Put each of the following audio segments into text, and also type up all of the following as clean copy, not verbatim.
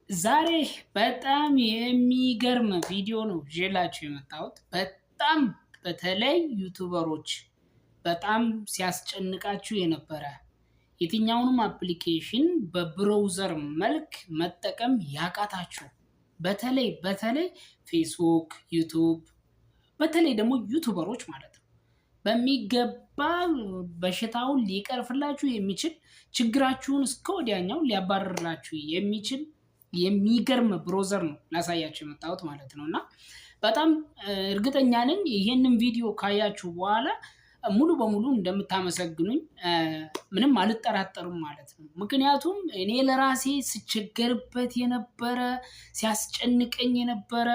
ዛሬ በጣም የሚገርም ቪዲዮ ነው ይዤላችሁ የመጣሁት። በጣም በተለይ ዩቱበሮች በጣም ሲያስጨንቃችሁ የነበረ የትኛውንም አፕሊኬሽን በብራውዘር መልክ መጠቀም ያቃታችሁ በተለይ ፌስቡክ፣ ዩቱብ በተለይ ደግሞ ዩቱበሮች ማለት ነው በሚገባ በሽታውን ሊቀርፍላችሁ የሚችል ችግራችሁን እስከ ወዲያኛው ሊያባርርላችሁ የሚችል የሚገርም ብሮዘር ነው ላሳያችሁ የመጣሁት ማለት ነው። እና በጣም እርግጠኛ ነኝ ይሄንን ቪዲዮ ካያችሁ በኋላ ሙሉ በሙሉ እንደምታመሰግኑኝ ምንም አልጠራጠርም ማለት ነው። ምክንያቱም እኔ ለራሴ ስቸገርበት የነበረ ሲያስጨንቀኝ የነበረ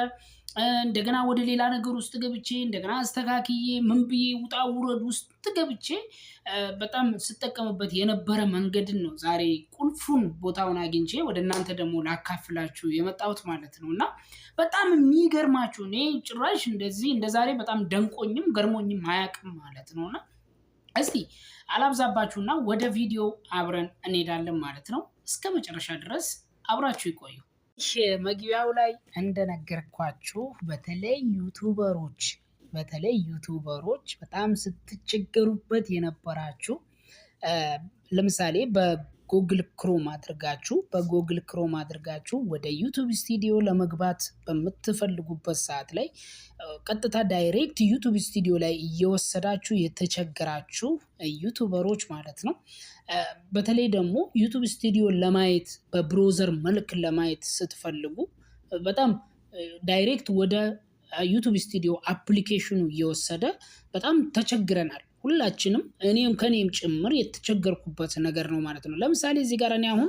እንደገና ወደ ሌላ ነገር ውስጥ ገብቼ እንደገና አስተካክዬ ምን ብዬ ውጣ ውረድ ውስጥ ገብቼ በጣም ስጠቀምበት የነበረ መንገድን ነው ዛሬ ቁልፉን ቦታውን አግኝቼ ወደ እናንተ ደግሞ ላካፍላችሁ የመጣሁት ማለት ነው። እና በጣም የሚገርማችሁ እኔ ጭራሽ እንደዚህ እንደዛሬ በጣም ደንቆኝም ገርሞኝም አያውቅም ማለት ነው። እና እስቲ አላብዛባችሁና ወደ ቪዲዮ አብረን እንሄዳለን ማለት ነው። እስከ መጨረሻ ድረስ አብራችሁ ይቆዩ። መግቢያው ላይ እንደነገርኳችሁ በተለይ ዩቱበሮች በጣም ስትቸገሩበት የነበራችሁ ለምሳሌ በጎግል ክሮም አድርጋችሁ ወደ ዩቱብ ስቱዲዮ ለመግባት በምትፈልጉበት ሰዓት ላይ ቀጥታ ዳይሬክት ዩቱብ ስቱዲዮ ላይ እየወሰዳችሁ የተቸገራችሁ ዩቱበሮች ማለት ነው። በተለይ ደግሞ ዩቱብ ስቱዲዮ ለማየት በብሮዘር መልክ ለማየት ስትፈልጉ በጣም ዳይሬክት ወደ ዩቱብ ስቱዲዮ አፕሊኬሽኑ እየወሰደ በጣም ተቸግረናል። ሁላችንም ከኔም ጭምር የተቸገርኩበት ነገር ነው ማለት ነው። ለምሳሌ እዚህ ጋር እኔ አሁን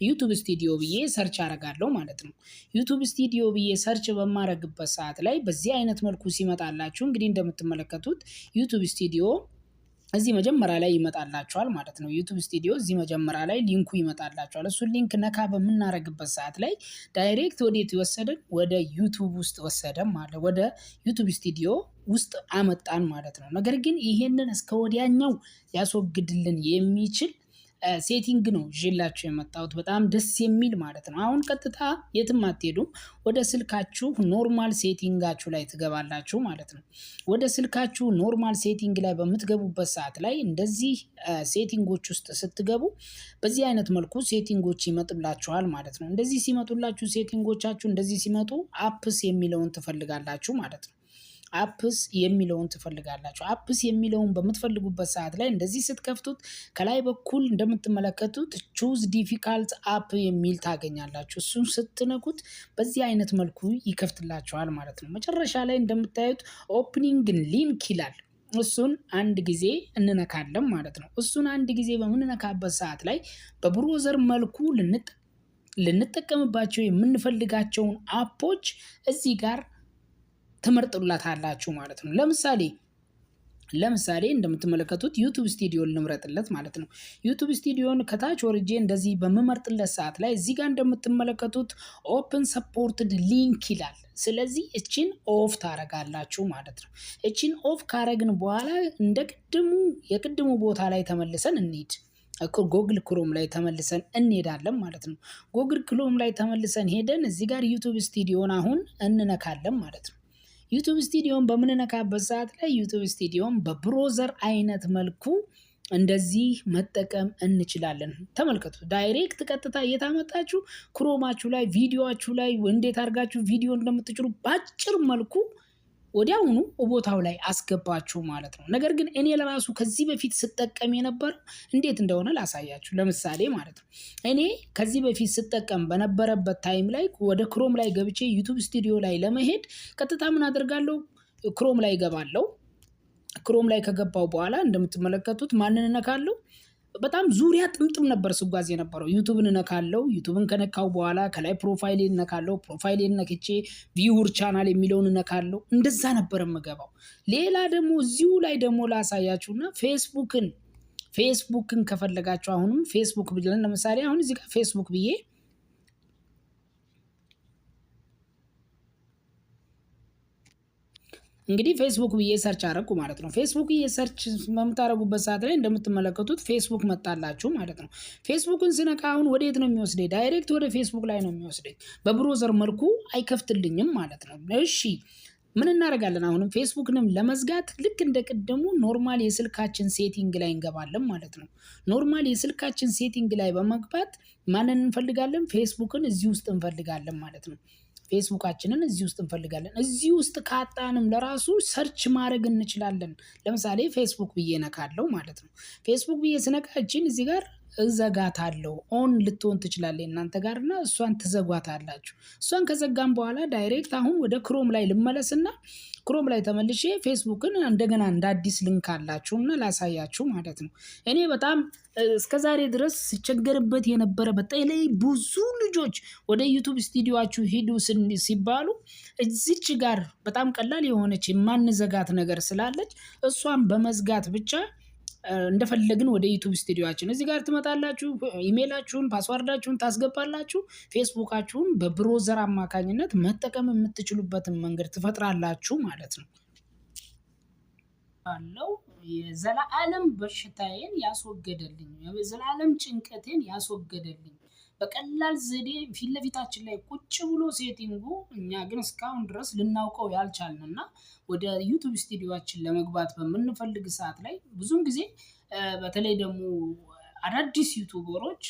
ዩቱብ ስቱዲዮ ብዬ ሰርች አደርጋለሁ ማለት ነው። ዩቱብ ስቱዲዮ ብዬ ሰርች በማረግበት ሰዓት ላይ በዚህ አይነት መልኩ ሲመጣላችሁ እንግዲህ እንደምትመለከቱት ዩቱብ ስቱዲዮ እዚህ መጀመሪያ ላይ ይመጣላችኋል ማለት ነው። ዩቱብ ስቱዲዮ እዚህ መጀመሪያ ላይ ሊንኩ ይመጣላችኋል። እሱን ሊንክ ነካ በምናረግበት ሰዓት ላይ ዳይሬክት ወዴት ይወሰደን? ወደ ዩቱብ ውስጥ ወሰደን ማለት ወደ ዩቱብ ስቱዲዮ ውስጥ አመጣን ማለት ነው። ነገር ግን ይሄንን እስከ ወዲያኛው ሊያስወግድልን የሚችል ሴቲንግ ነው ይዤላችሁ የመጣሁት። በጣም ደስ የሚል ማለት ነው። አሁን ቀጥታ የትም አትሄዱም። ወደ ስልካችሁ ኖርማል ሴቲንጋችሁ ላይ ትገባላችሁ ማለት ነው። ወደ ስልካችሁ ኖርማል ሴቲንግ ላይ በምትገቡበት ሰዓት ላይ እንደዚህ ሴቲንጎች ውስጥ ስትገቡ በዚህ አይነት መልኩ ሴቲንጎች ይመጡላችኋል ማለት ነው። እንደዚህ ሲመጡላችሁ ሴቲንጎቻችሁ እንደዚህ ሲመጡ አፕስ የሚለውን ትፈልጋላችሁ ማለት ነው። አፕስ የሚለውን በምትፈልጉበት ሰዓት ላይ እንደዚህ ስትከፍቱት ከላይ በኩል እንደምትመለከቱት ቹዝ ዲፊካልት አፕ የሚል ታገኛላችሁ። እሱን ስትነኩት በዚህ አይነት መልኩ ይከፍትላችኋል ማለት ነው። መጨረሻ ላይ እንደምታዩት ኦፕኒንግ ሊንክ ይላል። እሱን አንድ ጊዜ እንነካለን ማለት ነው። እሱን አንድ ጊዜ በምንነካበት ሰዓት ላይ በብሮዘር መልኩ ልንጠቀምባቸው የምንፈልጋቸውን አፖች እዚህ ጋር ትመርጡላታላችሁ ማለት ነው። ለምሳሌ እንደምትመለከቱት ዩቱብ ስቱዲዮን ልምረጥለት ማለት ነው። ዩቱብ ስቱዲዮን ከታች ወርጄ እንደዚህ በምመርጥለት ሰዓት ላይ እዚህ ጋር እንደምትመለከቱት ኦፕን ሰፖርትድ ሊንክ ይላል። ስለዚህ እቺን ኦፍ ታረጋላችሁ ማለት ነው። እቺን ኦፍ ካረግን በኋላ የቅድሙ ቦታ ላይ ተመልሰን እንሂድ። ጎግል ክሮም ላይ ተመልሰን እንሄዳለን ማለት ነው። ጎግል ክሮም ላይ ተመልሰን ሄደን እዚህ ጋር ዩቱብ ስቱዲዮን አሁን እንነካለን ማለት ነው። ዩቱብ ስቱዲዮን በምንነካበት ሰዓት ላይ ዩቱብ ስቱዲዮን በብሮዘር አይነት መልኩ እንደዚህ መጠቀም እንችላለን። ተመልከቱ። ዳይሬክት ቀጥታ እየታመጣችሁ ክሮማችሁ ላይ ቪዲዮአችሁ ላይ እንዴት አድርጋችሁ ቪዲዮ እንደምትጭሩ ባጭር መልኩ ወዲያውኑ ቦታው ላይ አስገባችሁ ማለት ነው። ነገር ግን እኔ ለራሱ ከዚህ በፊት ስጠቀም የነበረው እንዴት እንደሆነ ላሳያችሁ። ለምሳሌ ማለት ነው እኔ ከዚህ በፊት ስጠቀም በነበረበት ታይም ላይ ወደ ክሮም ላይ ገብቼ ዩቱብ ስቱዲዮ ላይ ለመሄድ ቀጥታ ምን አደርጋለሁ? ክሮም ላይ ገባለሁ። ክሮም ላይ ከገባው በኋላ እንደምትመለከቱት ማንን እነካለሁ? በጣም ዙሪያ ጥምጥም ነበር ስጓዝ የነበረው። ዩቱብን እነካለሁ። ዩቱብን ከነካው በኋላ ከላይ ፕሮፋይሌን እነካለሁ። ፕሮፋይሌን ነክቼ ቪውር ቻናል የሚለውን እነካለሁ። እንደዛ ነበር የምገባው። ሌላ ደግሞ እዚሁ ላይ ደግሞ ላሳያችሁና ፌስቡክን ከፈለጋችሁ አሁንም ፌስቡክ ብለን ለምሳሌ አሁን እዚህ ጋር ፌስቡክ ብዬ እንግዲህ ፌስቡክ ብዬ ሰርች አደረኩ ማለት ነው። ፌስቡክ ብዬ ሰርች በምታደርጉበት ሰዓት ላይ እንደምትመለከቱት ፌስቡክ መጣላችሁ ማለት ነው። ፌስቡክን ስነካ አሁን ወዴት ነው የሚወስደኝ? ዳይሬክት ወደ ፌስቡክ ላይ ነው የሚወስደኝ። በብሮዘር መልኩ አይከፍትልኝም ማለት ነው። እሺ ምን እናደርጋለን? አሁንም ፌስቡክንም ለመዝጋት ልክ እንደ ቅድሙ ኖርማል የስልካችን ሴቲንግ ላይ እንገባለን ማለት ነው። ኖርማል የስልካችን ሴቲንግ ላይ በመግባት ማንን እንፈልጋለን? ፌስቡክን እዚህ ውስጥ እንፈልጋለን ማለት ነው። ፌስቡካችንን እዚህ ውስጥ እንፈልጋለን። እዚህ ውስጥ ካጣንም ለራሱ ሰርች ማድረግ እንችላለን። ለምሳሌ ፌስቡክ ብዬ ነካለው ማለት ነው። ፌስቡክ ብዬ ስነካ እችን እዚህ ጋር እዘጋታለሁ። ኦን ልትሆን ትችላለች እናንተ ጋር እና እሷን ትዘጓታላችሁ። እሷን ከዘጋም በኋላ ዳይሬክት አሁን ወደ ክሮም ላይ ልመለስና ክሮም ላይ ተመልሼ ፌስቡክን እንደገና እንደ አዲስ ልንክ አላችሁና ላሳያችሁ ማለት ነው። እኔ በጣም እስከዛሬ ድረስ ሲቸገርበት የነበረ በተለይ ብዙ ልጆች ወደ ዩቲዩብ ስቱዲዮአችሁ ሂዱ ሲባሉ እዚች ጋር በጣም ቀላል የሆነች የማንዘጋት ነገር ስላለች እሷን በመዝጋት ብቻ እንደፈለግን ወደ ዩቲዩብ ስቱዲዮአችን እዚህ ጋር ትመጣላችሁ። ኢሜይላችሁን ፓስዋርዳችሁን ታስገባላችሁ። ፌስቡካችሁን በብሮዘር አማካኝነት መጠቀም የምትችሉበትን መንገድ ትፈጥራላችሁ ማለት ነው። አለው የዘላለም በሽታዬን ያስወገደልኝ፣ የዘላለም ጭንቀቴን ያስወገደልኝ በቀላል ዘዴ ፊት ለፊታችን ላይ ቁጭ ብሎ ሴቲንጉ እኛ ግን እስካሁን ድረስ ልናውቀው ያልቻልንና ወደ ዩቲዩብ ስቱዲዮአችን ለመግባት በምንፈልግ ሰዓት ላይ ብዙውን ጊዜ በተለይ ደግሞ አዳዲስ ዩቲዩበሮች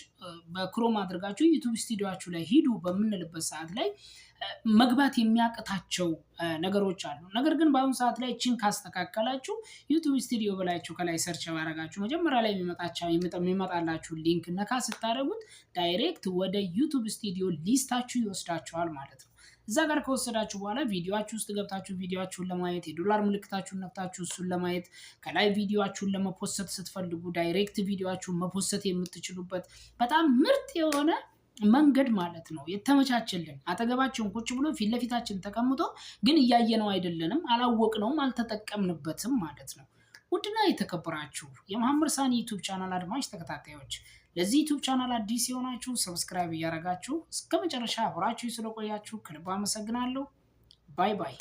በክሮም አድርጋችሁ ዩቲዩብ ስቱዲዮአችሁ ላይ ሂዱ በምንልበት ሰዓት ላይ መግባት የሚያቅታቸው ነገሮች አሉ። ነገር ግን በአሁኑ ሰዓት ላይ እችን ካስተካከላችሁ ዩቲዩብ ስቱዲዮ ብላችሁ ከላይ ሰርች ባረጋችሁ መጀመሪያ ላይ የሚመጣላችሁ ሊንክ ነካ ስታደርጉት ዳይሬክት ወደ ዩቲዩብ ስቱዲዮ ሊስታችሁ ይወስዳችኋል ማለት ነው። እዛ ጋር ከወሰዳችሁ በኋላ ቪዲዮአችሁ ውስጥ ገብታችሁ ቪዲዮአችሁን ለማየት የዶላር ምልክታችሁን ነክታችሁ እሱን ለማየት ከላይ ቪዲዮአችሁን ለመፖሰት ስትፈልጉ ዳይሬክት ቪዲዮአችሁን መፖሰት የምትችሉበት በጣም ምርጥ የሆነ መንገድ ማለት ነው የተመቻቸልን። አጠገባችን ቁጭ ብሎ ፊት ለፊታችን ተቀምጦ ግን እያየነው አይደለንም፣ አላወቅነውም፣ አልተጠቀምንበትም ማለት ነው። ውድና የተከበራችሁ የመሐመድ ሳኒ ዩቲዩብ ቻናል አድማጭ ተከታታዮች ለዚህ ዩቲዩብ ቻናል አዲስ የሆናችሁ ሰብስክራይብ እያደረጋችሁ እስከ መጨረሻ አብራችሁ ስለቆያችሁ ከልብ አመሰግናለሁ። ባይ ባይ።